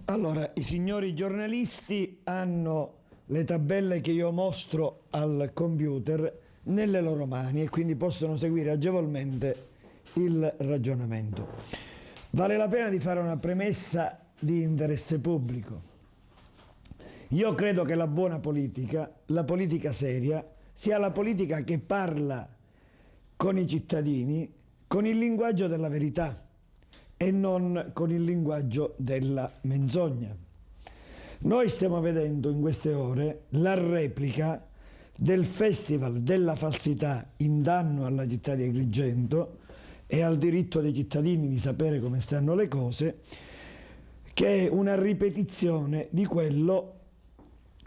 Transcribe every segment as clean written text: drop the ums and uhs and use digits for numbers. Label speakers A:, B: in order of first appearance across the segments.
A: Allora, i signori giornalisti hanno le tabelle che io mostro al computer nelle loro mani e quindi possono seguire agevolmente il ragionamento. Vale la pena di fare una premessa di interesse pubblico. Io credo che la buona politica, la politica seria, sia la politica che parla con i cittadini con il linguaggio della verità e non con il linguaggio della menzogna. Noi stiamo vedendo in queste ore la replica del Festival della falsità in danno alla città di Agrigento e al diritto dei cittadini di sapere come stanno le cose, che è una ripetizione di quello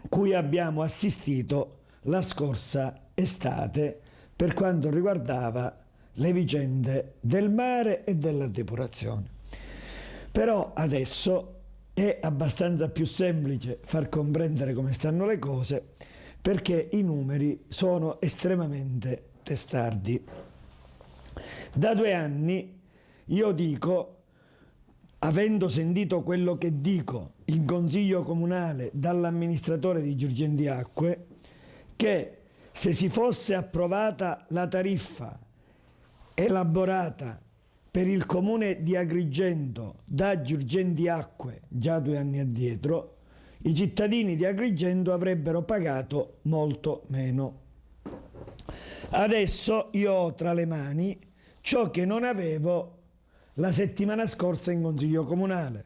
A: cui abbiamo assistito la scorsa estate per quanto riguardava le vicende del mare e della depurazione. Però adesso è abbastanza più semplice far comprendere come stanno le cose perché i numeri sono estremamente testardi. Da 2 anni io dico, avendo sentito quello che dico in consiglio comunale dall'amministratore di Girgenti Acque, che se si fosse approvata la tariffa elaborata per il comune di Agrigento da Girgenti Acque già 2 anni addietro, i cittadini di Agrigento avrebbero pagato molto meno. Adesso io ho tra le mani ciò che non avevo la settimana scorsa in consiglio comunale,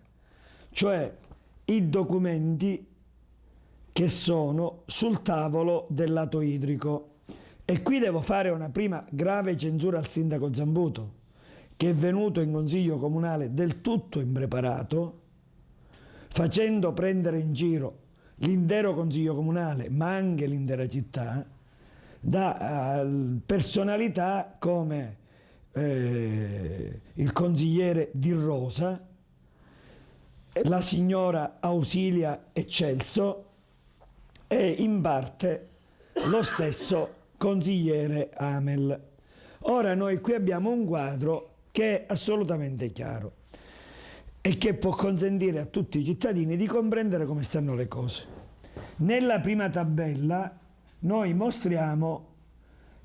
A: cioè i documenti che sono sul tavolo del lato idrico. E qui devo fare una prima grave censura al sindaco Zambuto, che è venuto in consiglio comunale del tutto impreparato, facendo prendere in giro l'intero consiglio comunale, ma anche l'intera città, da personalità come il consigliere Di Rosa, la signora Ausilia Eccelso e in parte lo stesso consigliere Amel. Ora noi qui abbiamo un quadro che è assolutamente chiaro e che può consentire a tutti i cittadini di comprendere come stanno le cose. Nella prima tabella noi mostriamo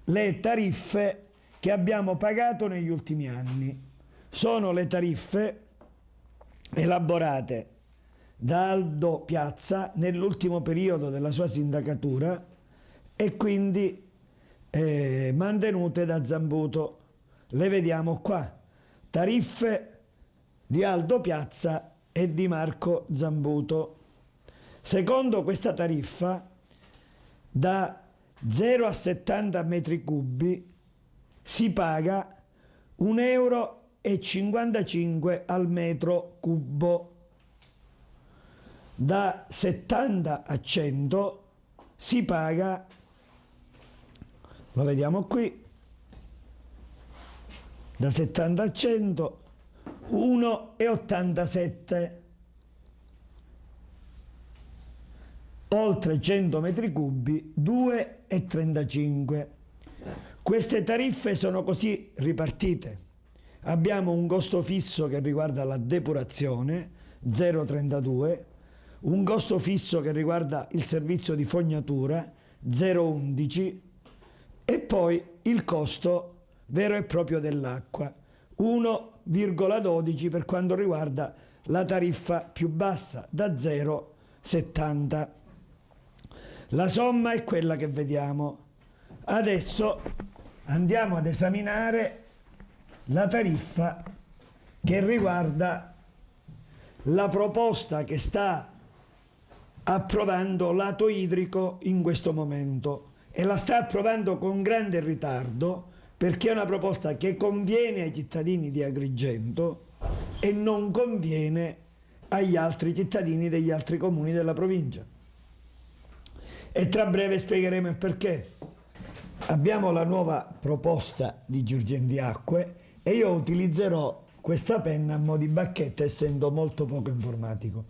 A: le tariffe che abbiamo pagato negli ultimi anni. Sono le tariffe elaborate da Aldo Piazza nell'ultimo periodo della sua sindacatura e quindi mantenute da Zambuto. Le vediamo qua, tariffe di Aldo Piazza e di Marco Zambuto. Secondo questa tariffa, da 0 a 70 metri cubi si paga 1,55 euro al metro cubo. Da 70 a 100 si paga, lo vediamo qui, da 70 a 100 1,87, oltre 100 metri cubi 2,35. Queste tariffe sono così ripartite: abbiamo un costo fisso che riguarda la depurazione 0,32, un costo fisso che riguarda il servizio di fognatura 0,11 e poi il costo vero e proprio dell'acqua 1,12 per quanto riguarda la tariffa più bassa da 0,70. La somma è quella che vediamo. Adesso andiamo ad esaminare la tariffa che riguarda la proposta che sta approvando lato idrico in questo momento, e la sta approvando con grande ritardo perché è una proposta che conviene ai cittadini di Agrigento e non conviene agli altri cittadini degli altri comuni della provincia. E tra breve spiegheremo il perché. Abbiamo la nuova proposta di Girgenti Acque e io utilizzerò questa penna a mo' di bacchetta, essendo molto poco informatico.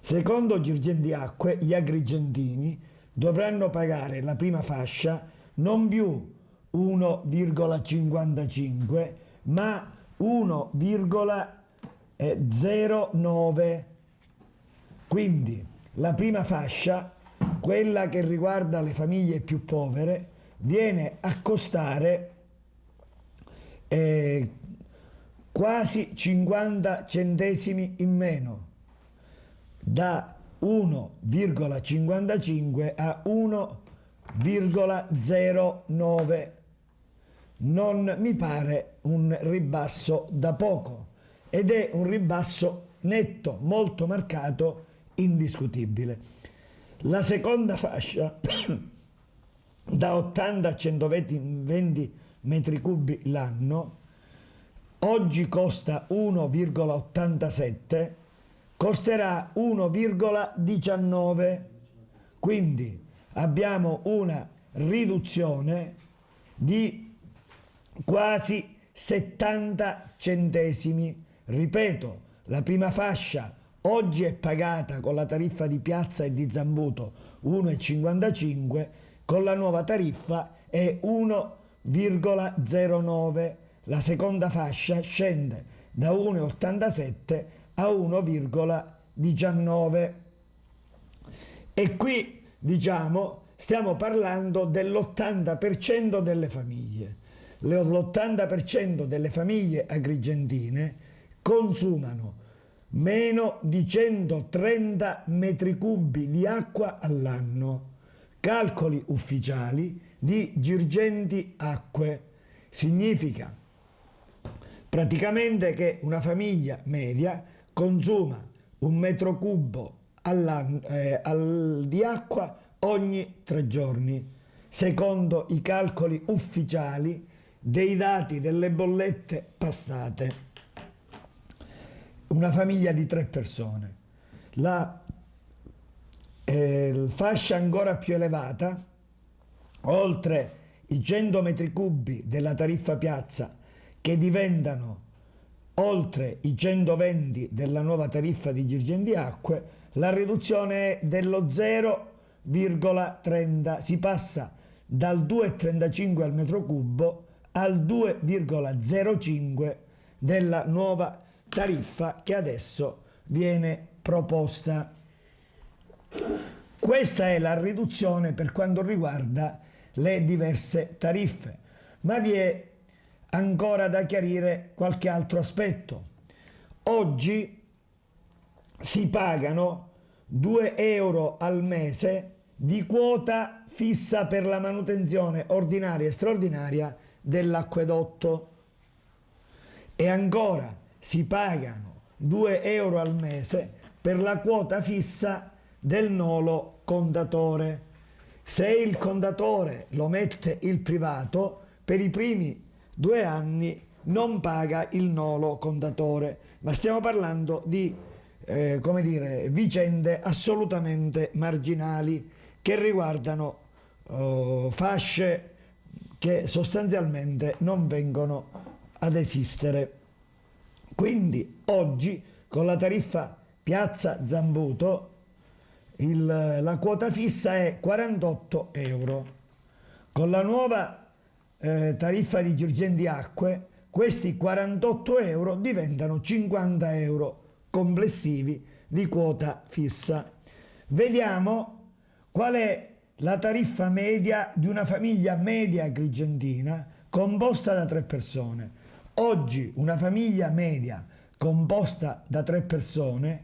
A: Secondo Girgenti Acque, gli agrigentini dovranno pagare la prima fascia non più 1,55 ma 1,09, Quindi la prima fascia, quella che riguarda le famiglie più povere, viene a costare quasi 50 centesimi in meno, da 1,55 a 1,09. Non mi pare un ribasso da poco, ed è un ribasso netto, molto marcato, indiscutibile. La seconda fascia, da 80 a 120 metri cubi l'anno, oggi costa 1,87, costerà 1,19, quindi abbiamo una riduzione di quasi 70 centesimi. Ripeto, la prima fascia oggi è pagata con la tariffa di Piazza e di Zambuto 1,55, con la nuova tariffa è 1,09. La seconda fascia scende da 1,87 a 1,19. E qui, diciamo, stiamo parlando dell'80% delle famiglie. L'80% delle famiglie agrigentine consumano meno di 130 metri cubi di acqua all'anno. Calcoli ufficiali di Girgenti Acque. Significa praticamente che una famiglia media consuma un metro cubo di acqua ogni 3 giorni, secondo i calcoli ufficiali dei dati delle bollette passate. Una famiglia di 3 persone. La fascia ancora più elevata, oltre i 100 metri cubi della tariffa Piazza, che diventano oltre i 120 della nuova tariffa di Girgenti Acque, la riduzione è dello 0,30, si passa dal 2,35 al metro cubo al 2,05 della nuova tariffa che adesso viene proposta. Questa è la riduzione per quanto riguarda le diverse tariffe, ma vi è ancora da chiarire qualche altro aspetto. Oggi si pagano 2 euro al mese di quota fissa per la manutenzione ordinaria e straordinaria dell'acquedotto, e ancora si pagano 2 euro al mese per la quota fissa del nolo contatore. Se il contatore lo mette il privato, per i primi 2 anni non paga il nolo contatore, ma stiamo parlando di vicende assolutamente marginali che riguardano fasce che sostanzialmente non vengono ad esistere. Quindi oggi con la tariffa Piazza Zambuto la quota fissa è 48 euro. Con la nuova tariffa di Girgenti Acque questi 48 euro diventano 50 euro complessivi di quota fissa. Vediamo qual è la tariffa media di una famiglia media agrigentina composta da 3 persone. Oggi una famiglia media composta da 3 persone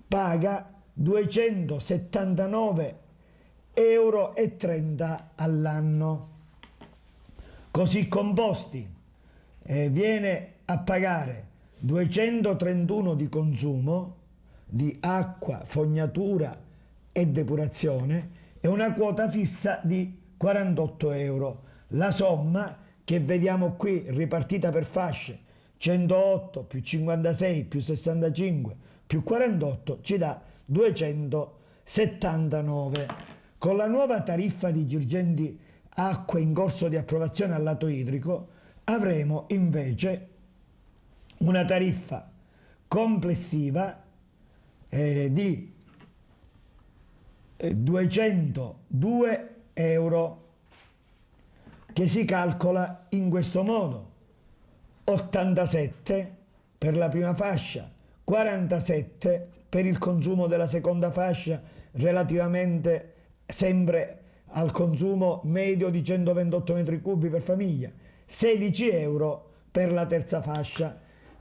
A: paga 279,30 euro all'anno. Così composti viene a pagare 231 di consumo di acqua, fognatura e depurazione e una quota fissa di 48 euro. La somma che vediamo qui ripartita per fasce 108 più 56 più 65 più 48 ci dà 279. Con la nuova tariffa di Girgenti Acque in corso di approvazione al lato idrico avremo invece una tariffa complessiva di 202 euro, che si calcola in questo modo: 87 per la prima fascia, 47 per il consumo della seconda fascia relativamente sempre al consumo medio di 128 metri cubi per famiglia, 16 euro per la terza fascia.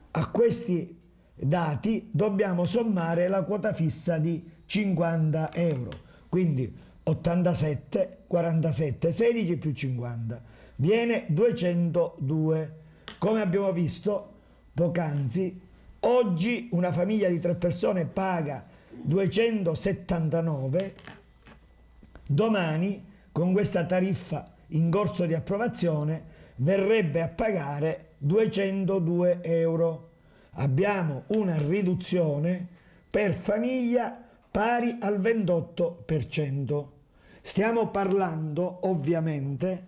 A: A questi dati dobbiamo sommare la quota fissa di 50 euro, quindi 87, 47, 16 più 50, viene 202. Come abbiamo visto poc'anzi, oggi una famiglia di 3 persone paga 279, domani con questa tariffa in corso di approvazione verrebbe a pagare 202 euro. Abbiamo una riduzione per famiglia pari al 28%. Stiamo parlando ovviamente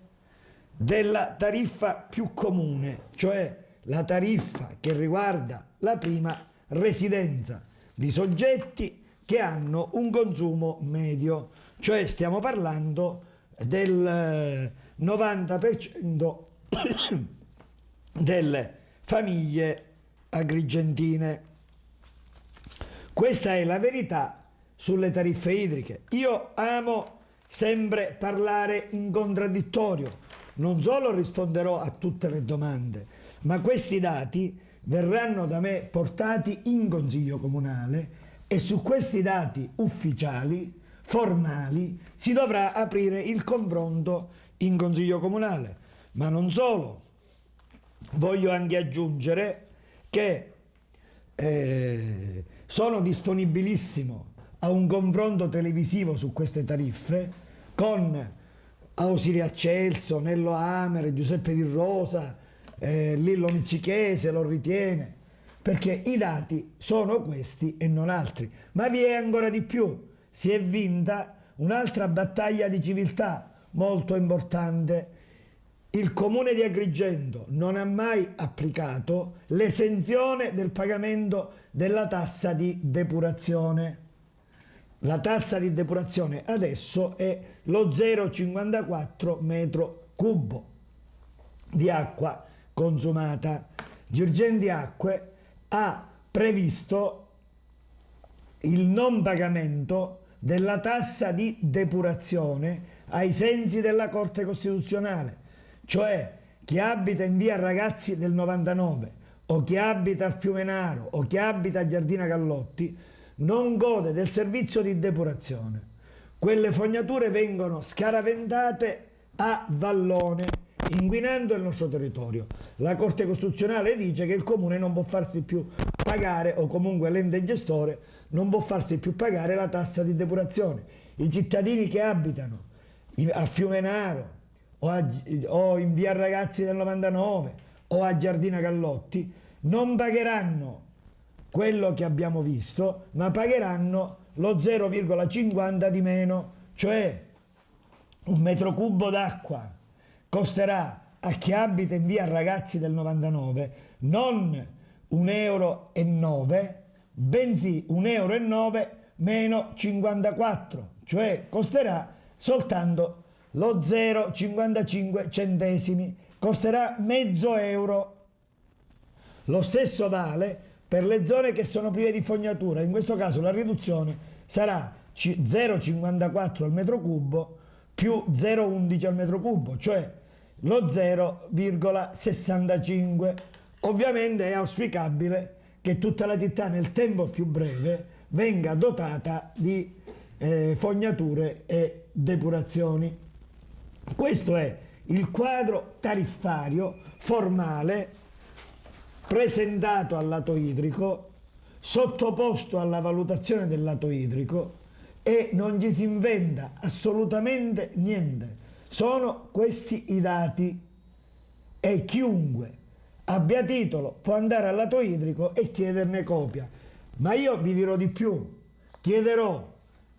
A: della tariffa più comune, cioè la tariffa che riguarda la prima residenza di soggetti che hanno un consumo medio, cioè stiamo parlando del 90% delle famiglie agrigentine. Questa è la verità sulle tariffe idriche. Io amo sempre parlare in contraddittorio, non solo risponderò a tutte le domande, ma questi dati verranno da me portati in consiglio comunale e su questi dati ufficiali, formali, si dovrà aprire il confronto in consiglio comunale. Ma non solo, voglio anche aggiungere che sono disponibilissimo a un confronto televisivo su queste tariffe con Ausilio Accelso, Nello Amer, Giuseppe Di Rosa, Lillo Mizzichese lo ritiene, perché i dati sono questi e non altri. Ma vi è ancora di più, si è vinta un'altra battaglia di civiltà molto importante. Il comune di Agrigento non ha mai applicato l'esenzione del pagamento della tassa di depurazione. La tassa di depurazione adesso è lo 0,54 metro cubo di acqua consumata. Girgenti Acque ha previsto il non pagamento della tassa di depurazione ai sensi della Corte Costituzionale, cioè chi abita in via Ragazzi del 99 o chi abita a Fiumenaro o chi abita a Giardina Gallotti non gode del servizio di depurazione. Quelle fognature vengono scaraventate a vallone, inquinando il nostro territorio. La Corte Costituzionale dice che il comune non può farsi più pagare, o comunque l'ente gestore non può farsi più pagare la tassa di depurazione. I cittadini che abitano a Fiumenaro o in via Ragazzi del 99 o a Giardina Gallotti non pagheranno quello che abbiamo visto, ma pagheranno lo 0,50 di meno, cioè un metro cubo d'acqua costerà a chi abita in via Ragazzi del 99 non 1,09 euro, bensì 1,09 euro meno 54, cioè costerà soltanto lo 0,55 centesimi, costerà mezzo euro. Lo stesso vale per le zone che sono prive di fognatura, in questo caso la riduzione sarà 0,54 al metro cubo più 0,11 al metro cubo, cioè lo 0,65. Ovviamente è auspicabile che tutta la città nel tempo più breve venga dotata di fognature e depurazioni. Questo è il quadro tariffario formale presentato al lato idrico, sottoposto alla valutazione del lato idrico, e non ci si inventa assolutamente niente. Sono questi i dati e chiunque abbia titolo può andare al lato idrico e chiederne copia. Ma io vi dirò di più, chiederò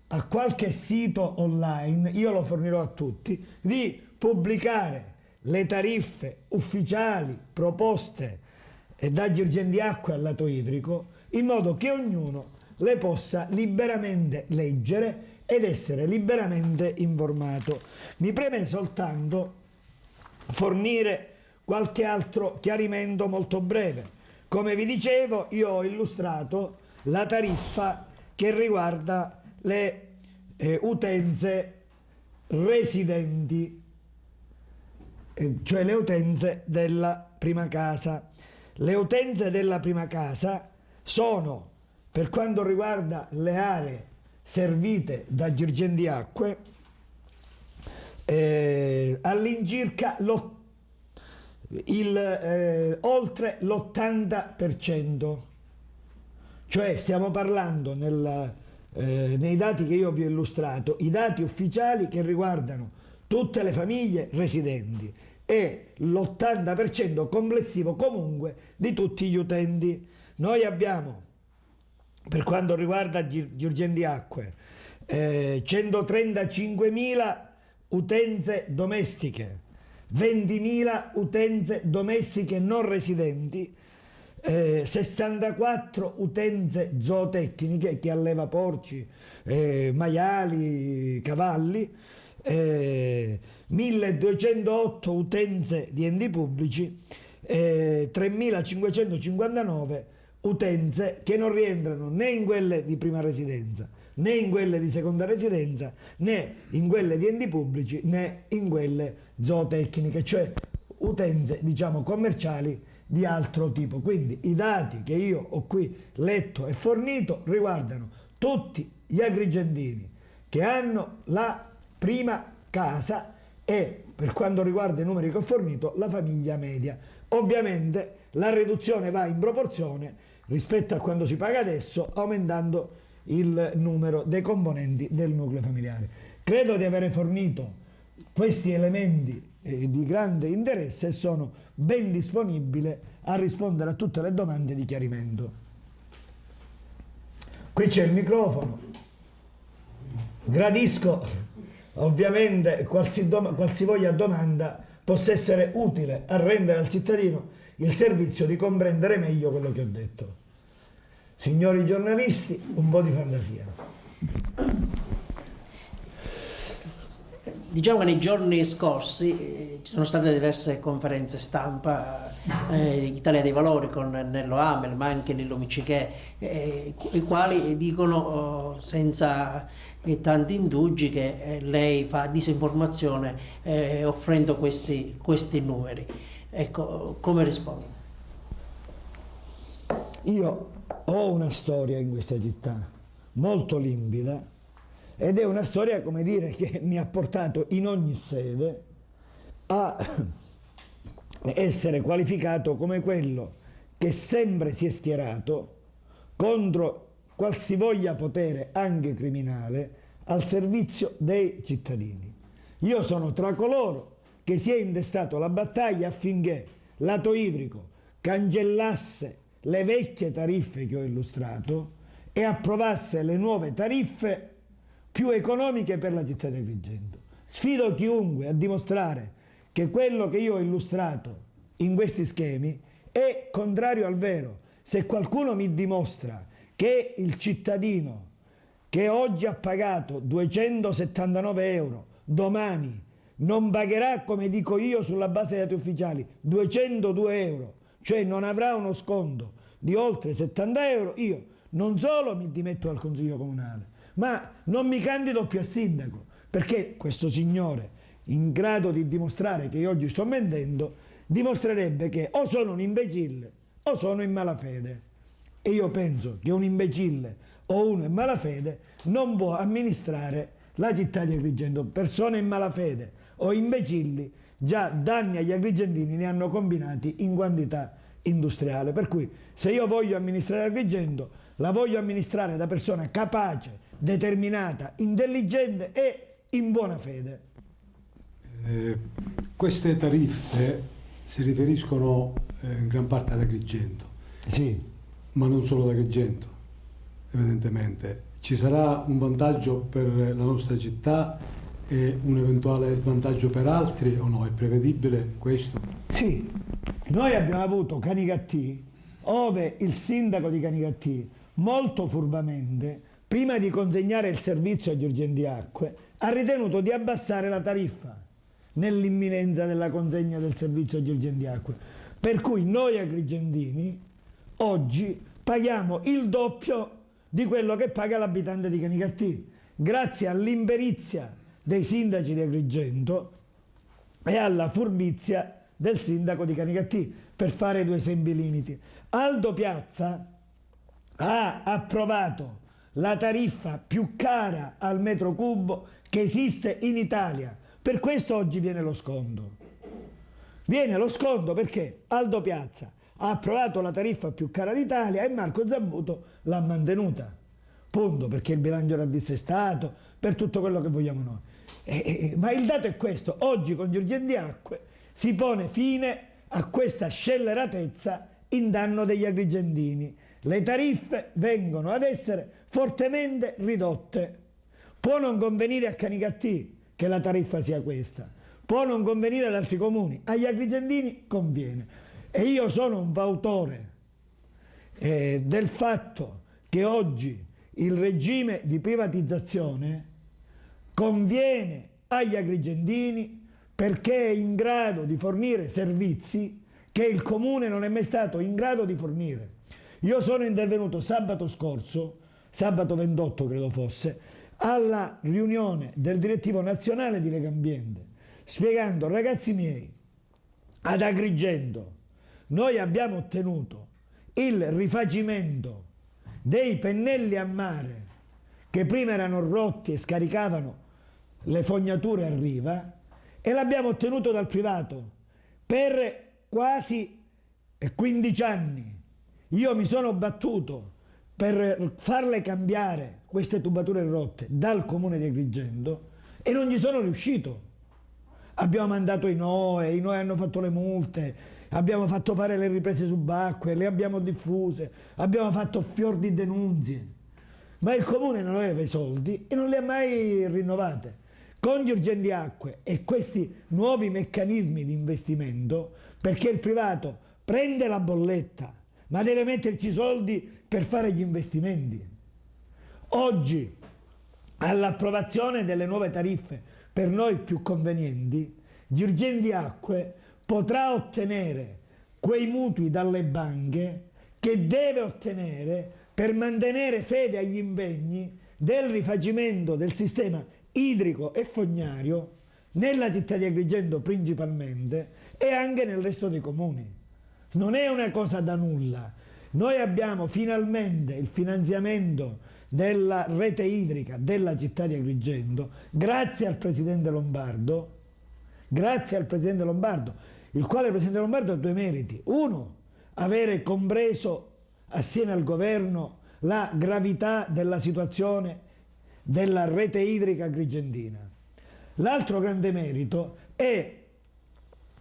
A: a qualche sito online, io lo fornirò a tutti, di pubblicare le tariffe ufficiali proposte da Girgenti Acque al lato idrico, in modo che ognuno le possa liberamente leggere ed essere liberamente informato. Mi preme soltanto fornire qualche altro chiarimento molto breve. come vi dicevo, io ho illustrato la tariffa che riguarda le utenze residenti, cioè le utenze della prima casa. Le utenze della prima casa sono, per quanto riguarda le aree servite da Girgenti Acque, all'incirca oltre l'80%, cioè stiamo parlando nei dati che io vi ho illustrato, i dati ufficiali che riguardano tutte le famiglie residenti e l'80% complessivo comunque di tutti gli utenti. Noi abbiamo, per quanto riguarda Girgenti Acque, 135.000 utenze domestiche, 20.000 utenze domestiche non residenti, 64 utenze zootecniche, chi alleva porci, maiali, cavalli, 1.208 utenze di enti pubblici, 3.559 utenze che non rientrano né in quelle di prima residenza, né in quelle di seconda residenza, né in quelle di enti pubblici, né in quelle zootecniche, cioè utenze, diciamo, commerciali di altro tipo. Quindi i dati che io ho qui letto e fornito riguardano tutti gli agrigentini che hanno la prima casa e, per quanto riguarda i numeri che ho fornito, la famiglia media. Ovviamente la riduzione va in proporzione rispetto a quanto si paga adesso, aumentando il numero dei componenti del nucleo familiare. Credo di aver fornito questi elementi di grande interesse e sono ben disponibile a rispondere a tutte le domande di chiarimento. Qui c'è il microfono. Gradisco ovviamente qualsivoglia domanda possa essere utile a rendere al cittadino il servizio di comprendere meglio quello che ho detto. Signori giornalisti, un po' di fantasia.
B: Diciamo che nei giorni scorsi ci sono state diverse conferenze stampa, Italia dei Valori con Nello Amel, ma anche Nillo Miccichè, i quali dicono senza tanti indugi che lei fa disinformazione offrendo questi numeri. Ecco, come risponde?
A: Io ho una storia in questa città molto limpida ed è una storia, come dire, che mi ha portato in ogni sede a essere qualificato come quello che sempre si è schierato contro qualsivoglia potere, anche criminale, al servizio dei cittadini. Io sono tra coloro che si è intestato la battaglia affinché l'Ato Idrico cancellasse le vecchie tariffe che ho illustrato e approvasse le nuove tariffe più economiche per la città di Agrigento. Sfido chiunque a dimostrare che quello che io ho illustrato in questi schemi è contrario al vero. Se qualcuno mi dimostra che il cittadino che oggi ha pagato 279 euro, domani non pagherà, come dico io sulla base dei dati ufficiali, 202 euro, cioè non avrà uno sconto di oltre 70 euro, io non solo mi dimetto dal Consiglio Comunale, ma non mi candido più a sindaco, perché questo signore, in grado di dimostrare che io oggi sto mentendo, dimostrerebbe che o sono un imbecille o sono in malafede. E io penso che un imbecille o uno in malafede non può amministrare la città di Agrigento. Persone in malafede o imbecilli già danni agli agrigentini ne hanno combinati in quantità industriale. Per cui se io voglio amministrare Agrigento, la voglio amministrare da persona capace, determinata, intelligente e in buona fede.
C: Queste tariffe si riferiscono in gran parte ad Agrigento.
A: Sì.
C: Ma non solo ad Agrigento, evidentemente. Ci sarà un vantaggio per la nostra città e un eventuale vantaggio per altri o no? È prevedibile questo?
A: Sì, noi abbiamo avuto Canicattì, ove il sindaco di Canicattì, molto furbamente, prima di consegnare il servizio a Girgenti Acque, ha ritenuto di abbassare la tariffa nell'imminenza della consegna del servizio a Girgenti Acque. Per cui noi agrigentini oggi paghiamo il doppio di quello che paga l'abitante di Canicattì, grazie all'imperizia dei sindaci di Agrigento e alla furbizia del sindaco di Canicattì, per fare due esempi limiti. Aldo Piazza ha approvato la tariffa più cara al metro cubo che esiste in Italia. Per questo oggi viene lo sconto. Viene lo sconto perché Aldo Piazza ha approvato la tariffa più cara d'Italia e Marco Zambuto l'ha mantenuta. Punto, perché il bilancio era dissestato, per tutto quello che vogliamo noi. Ma il dato è questo: oggi con Girgenti Acque si pone fine a questa scelleratezza in danno degli agrigentini. Le tariffe vengono ad essere fortemente ridotte. Può non convenire a Canicattì che la tariffa sia questa, può non convenire ad altri comuni, agli agrigentini conviene. E io sono un fautore del fatto che oggi il regime di privatizzazione conviene agli agrigentini perché è in grado di fornire servizi che il comune non è mai stato in grado di fornire. Io sono intervenuto sabato scorso, sabato 28 credo fosse, alla riunione del direttivo nazionale di Legambiente, spiegando: ragazzi miei, ad Agrigento noi abbiamo ottenuto il rifacimento dei pennelli a mare che prima erano rotti e scaricavano le fognature a riva, e l'abbiamo ottenuto dal privato per quasi 15 anni. Io mi sono battuto per farle cambiare queste tubature rotte dal comune di Agrigento e non ci sono riuscito. Abbiamo mandato i NOE hanno fatto le multe, abbiamo fatto fare le riprese subacquee, le abbiamo diffuse, abbiamo fatto fior di denunzie, ma il comune non aveva i soldi e non le ha mai rinnovate. Con Girgenti Acque e questi nuovi meccanismi di investimento, perché il privato prende la bolletta ma deve metterci i soldi per fare gli investimenti. Oggi, all'approvazione delle nuove tariffe per noi più convenienti, Girgenti Acque potrà ottenere quei mutui dalle banche che deve ottenere per mantenere fede agli impegni del rifacimento del sistema idrico e fognario nella città di Agrigento principalmente e anche nel resto dei comuni. Non è una cosa da nulla. Noi abbiamo finalmente il finanziamento della rete idrica della città di Agrigento grazie al presidente Lombardo, il quale il presidente Lombardo ha due meriti. Uno, avere compreso assieme al governo la gravità della situazione della rete idrica agrigentina. L'altro grande merito è,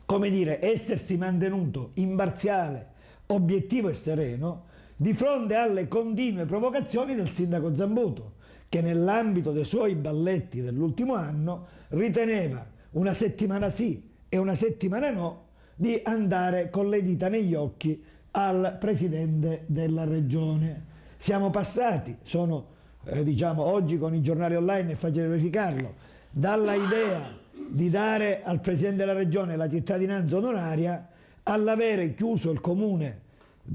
A: come dire, essersi mantenuto imparziale, obiettivo e sereno di fronte alle continue provocazioni del sindaco Zambuto, che nell'ambito dei suoi balletti dell'ultimo anno riteneva una settimana sì e una settimana no di andare con le dita negli occhi al presidente della regione. Siamo passati, diciamo oggi con i giornali online è facile verificarlo, dalla idea di dare al presidente della regione la cittadinanza onoraria all'avere chiuso il comune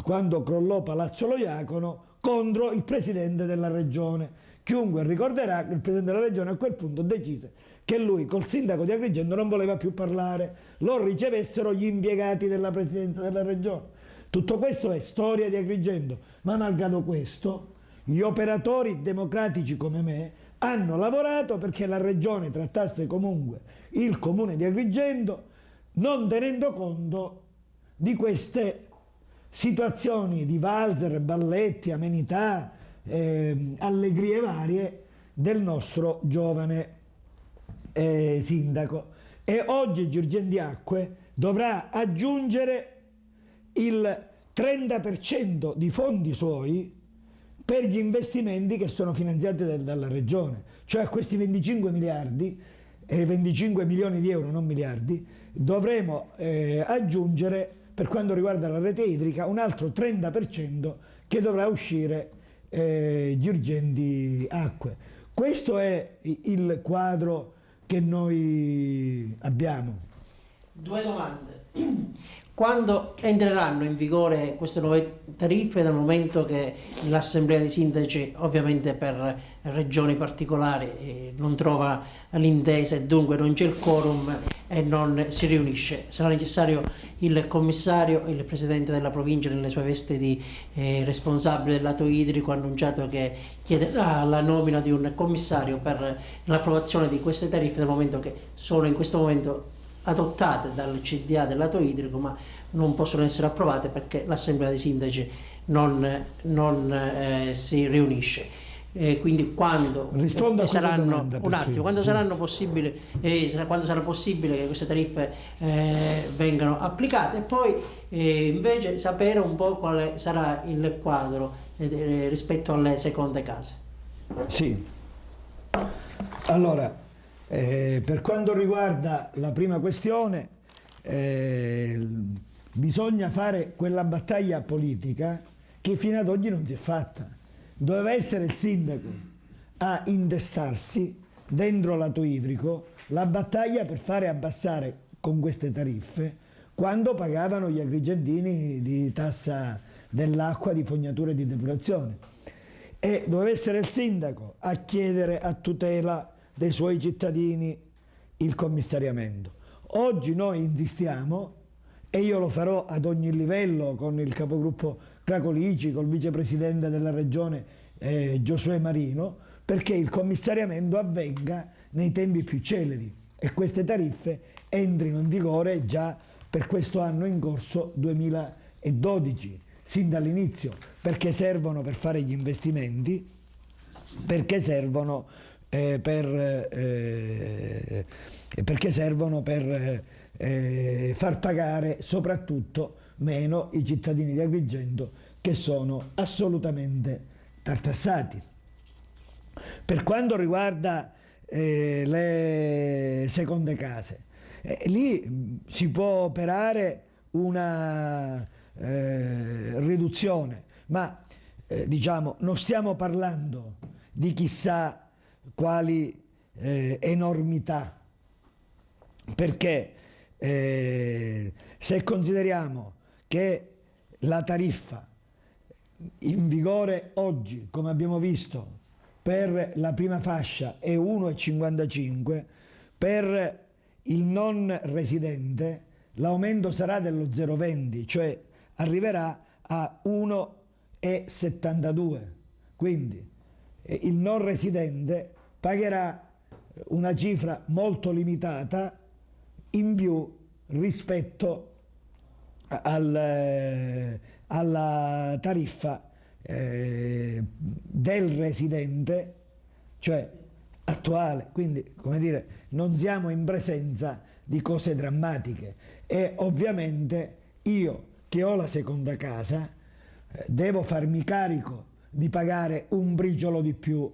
A: quando crollò Palazzo Lo Iacono contro il presidente della regione. Chiunque ricorderà che il presidente della regione a quel punto decise che lui col sindaco di Agrigento non voleva più parlare, lo ricevessero gli impiegati della presidenza della regione. Tutto questo è storia di Agrigento, ma malgrado questo gli operatori democratici come me hanno lavorato perché la regione trattasse comunque il comune di Agrigento non tenendo conto di queste situazioni di valzer, balletti, amenità, allegrie varie del nostro giovane sindaco. E oggi Girgenti Acque dovrà aggiungere il 30% di fondi suoi per gli investimenti che sono finanziati dalla regione, cioè a questi 25 miliardi, 25 milioni di euro, non miliardi, dovremo aggiungere, per quanto riguarda la rete idrica, un altro 30% che dovrà uscire Girgenti Acque. Questo è il quadro che noi abbiamo.
B: Due domande. quando entreranno in vigore queste nuove tariffe, dal momento che l'Assemblea dei Sindaci, ovviamente per regioni particolari, non trova l'intesa e dunque non c'è il quorum e non si riunisce? Sarà necessario il commissario, il presidente della provincia nelle sue vesti di responsabile del lato idrico ha annunciato che chiederà la nomina di un commissario per l'approvazione di queste tariffe, dal momento che sono in questo momento adottate dal CDA del lato idrico, ma non possono essere approvate perché l'Assemblea dei Sindaci non si riunisce. Quindi quando saranno quando saranno possibili, quando sarà possibile che queste tariffe vengano applicate, e poi invece sapere un po' quale sarà il quadro rispetto alle seconde case.
A: Sì, allora per quanto riguarda la prima questione, bisogna fare quella battaglia politica che fino ad oggi non si è fatta. Doveva essere il sindaco a intestarsi dentro lato idrico la battaglia per fare abbassare con queste tariffe quando pagavano gli agrigentini di tassa dell'acqua, di fognatura e di depurazione, e doveva essere il sindaco a chiedere a tutela dei suoi cittadini il commissariamento. Oggi noi insistiamo, e io lo farò ad ogni livello con il capogruppo Cracolici, col vicepresidente della regione Giosuè Marino, perché il commissariamento avvenga nei tempi più celeri e queste tariffe entrino in vigore già per questo anno in corso 2012, sin dall'inizio, perché servono per fare gli investimenti, perché servono per far pagare soprattutto meno i cittadini di Agrigento, che sono assolutamente tartassati. Per quanto riguarda le seconde case, lì si può operare una riduzione, ma diciamo non stiamo parlando di chissà quali enormità, perché se consideriamo che la tariffa in vigore oggi, come abbiamo visto, per la prima fascia è 1,55, per il non residente l'aumento sarà dello 0,20, cioè arriverà a 1,72. Quindi il non residente pagherà una cifra molto limitata in più rispetto alla tariffa del residente, cioè attuale. Quindi, come dire, non siamo in presenza di cose drammatiche, e ovviamente io che ho la seconda casa devo farmi carico di pagare un briciolo di più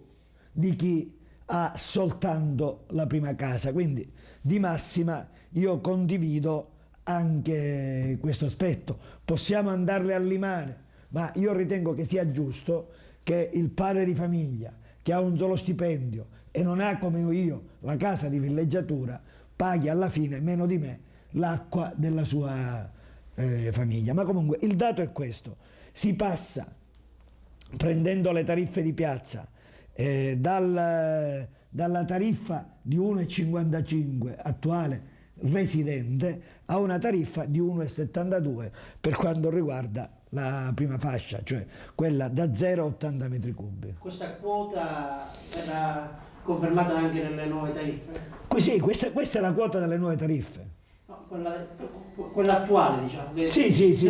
A: di chi ha soltanto la prima casa. Quindi di massima io condivido anche questo aspetto. Possiamo andarle a limare, ma io ritengo che sia giusto che il padre di famiglia che ha un solo stipendio e non ha come io la casa di villeggiatura paghi alla fine meno di me l'acqua della sua famiglia. Ma comunque il dato è questo: si passa, prendendo le tariffe di piazza, dalla tariffa di 1,55 attuale residente a una tariffa di 1,72 per quanto riguarda la prima fascia, cioè quella da 0,80 metri cubi.
B: Questa quota verrà confermata anche nelle nuove tariffe?
A: Sì, questa è la quota delle nuove tariffe.
B: No, quella attuale, diciamo.
A: Sì.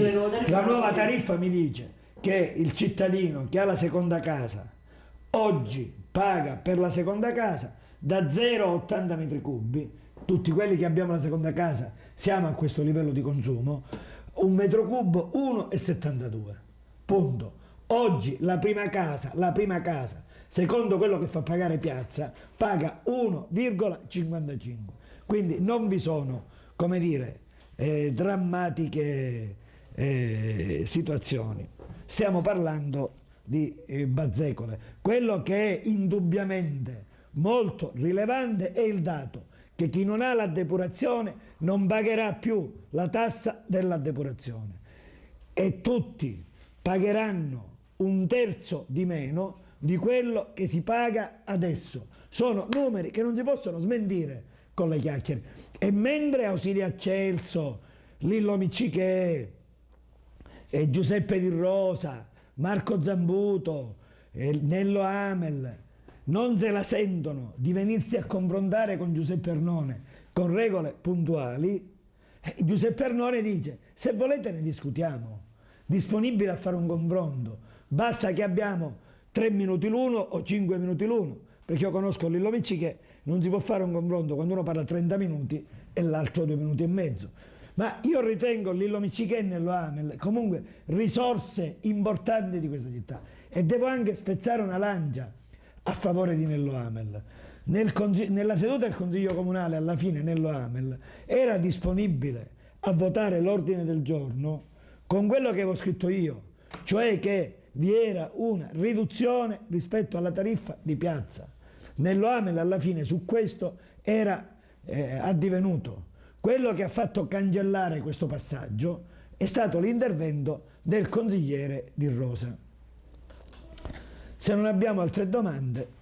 A: La nuova tariffa mi dice che il cittadino che ha la seconda casa oggi paga per la seconda casa da 0,80 metri cubi. Tutti quelli che abbiamo la seconda casa siamo a questo livello di consumo, un metro cubo 1,72, punto. Oggi la prima casa, secondo quello che fa pagare piazza, paga 1,55, quindi non vi sono, come dire, drammatiche situazioni. Stiamo parlando di bazzecole. Quello che è indubbiamente molto rilevante è il dato che chi non ha la depurazione non pagherà più la tassa della depurazione e tutti pagheranno un terzo di meno di quello che si paga adesso. Sono numeri che non si possono smentire con le chiacchiere. E mentre Ausilio Celso, Lillo Miccichè, Giuseppe Di Rosa, Marco Zambuto, Nello Amel non se la sentono di venirsi a confrontare con Giuseppe Arnone con regole puntuali, Giuseppe Arnone dice: se volete ne discutiamo, disponibile a fare un confronto, basta che abbiamo 3 minuti l'uno o 5 minuti l'uno, perché io conosco Lillo Miccichè, non si può fare un confronto quando uno parla 30 minuti e l'altro 2 minuti e mezzo. Ma io ritengo Lillo Miccichè e Nello Amel comunque risorse importanti di questa città, e devo anche spezzare una lancia a favore di Nello Amel. Nella seduta del Consiglio Comunale, alla fine, Nello Amel era disponibile a votare l'ordine del giorno con quello che avevo scritto io, cioè che vi era una riduzione rispetto alla tariffa di piazza. Nello Amel alla fine su questo era addivenuto. Quello che ha fatto cancellare questo passaggio è stato l'intervento del consigliere Di Rosa. Se non abbiamo altre domande,